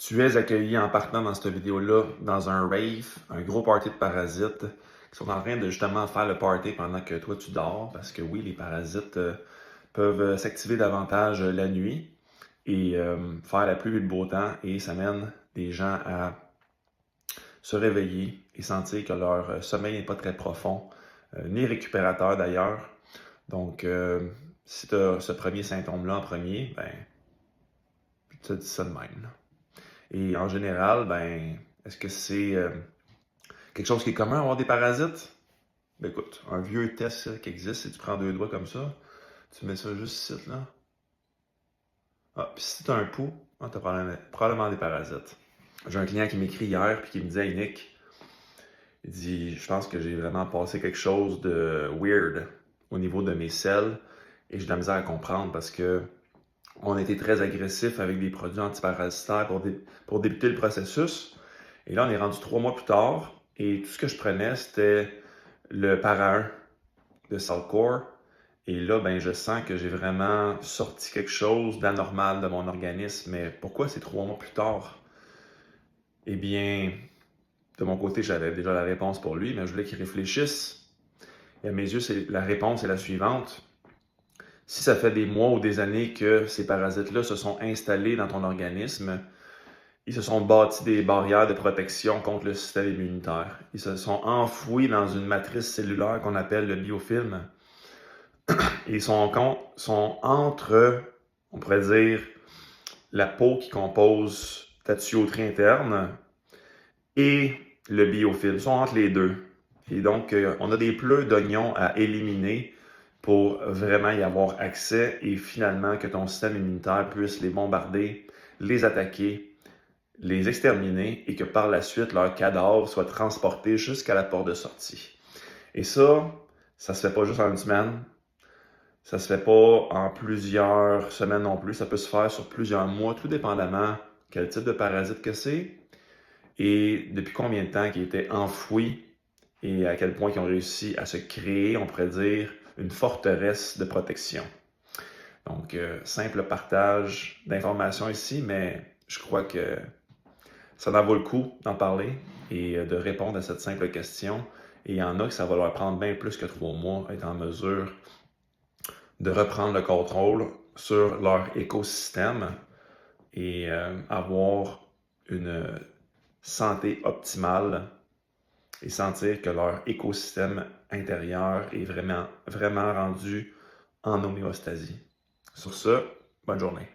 Tu es accueilli en partant dans cette vidéo-là dans un rave, un gros party de parasites qui sont en train de justement faire le party pendant que toi tu dors, parce que oui, les parasites peuvent s'activer davantage la nuit et faire la pluie et le beau temps, et ça mène des gens à se réveiller et sentir que leur sommeil n'est pas très profond, ni récupérateur d'ailleurs. Donc, si tu as ce premier symptôme-là en premier, ben, tu te dis ça de même, là. Et en général, ben, est-ce que c'est quelque chose qui est commun, avoir des parasites? Ben écoute, un vieux test qui existe, c'est tu prends deux doigts comme ça, tu mets ça juste ici, là. Ah, puis si tu as un pouls, ah, tu as probablement des parasites. J'ai un client qui m'écrit hier puis qui me disait, hey Nick, il dit, je pense que j'ai vraiment passé quelque chose de weird au niveau de mes selles et j'ai de la misère à comprendre parce que on a été très agressif avec des produits antiparasitaires pour débuter le processus. Et là, on est rendu 3 mois plus tard et tout ce que je prenais, c'était le para 1 de Salcore. Et là, ben, je sens que j'ai vraiment sorti quelque chose d'anormal de mon organisme. Mais pourquoi c'est 3 mois plus tard? Eh bien, de mon côté, j'avais déjà la réponse pour lui, mais je voulais qu'il réfléchisse. Et à mes yeux, la réponse est la suivante. Si ça fait des mois ou des années que ces parasites-là se sont installés dans ton organisme, ils se sont bâtis des barrières de protection contre le système immunitaire. Ils se sont enfouis dans une matrice cellulaire qu'on appelle le biofilm. Et ils sont entre, on pourrait dire, la peau qui compose ta tuyauterie interne et le biofilm. Ils sont entre les deux. Et donc, on a des pleurs d'oignons à éliminer pour vraiment y avoir accès et finalement que ton système immunitaire puisse les bombarder, les attaquer, les exterminer et que par la suite, leur cadavre soit transporté jusqu'à la porte de sortie. Et ça se fait pas juste en une semaine, ça se fait pas en plusieurs semaines non plus, ça peut se faire sur plusieurs mois, tout dépendamment quel type de parasite que c'est et depuis combien de temps qu'il était enfoui et à quel point ils ont réussi à se créer, on pourrait dire, une forteresse de protection. Donc, simple partage d'informations ici, mais je crois que ça en vaut le coup d'en parler et de répondre à cette simple question. Et il y en a que ça va leur prendre bien plus que 3 mois à être en mesure de reprendre le contrôle sur leur écosystème et avoir une santé optimale et sentir que leur écosystème intérieur est vraiment, vraiment rendu en homéostasie. Sur ce, bonne journée.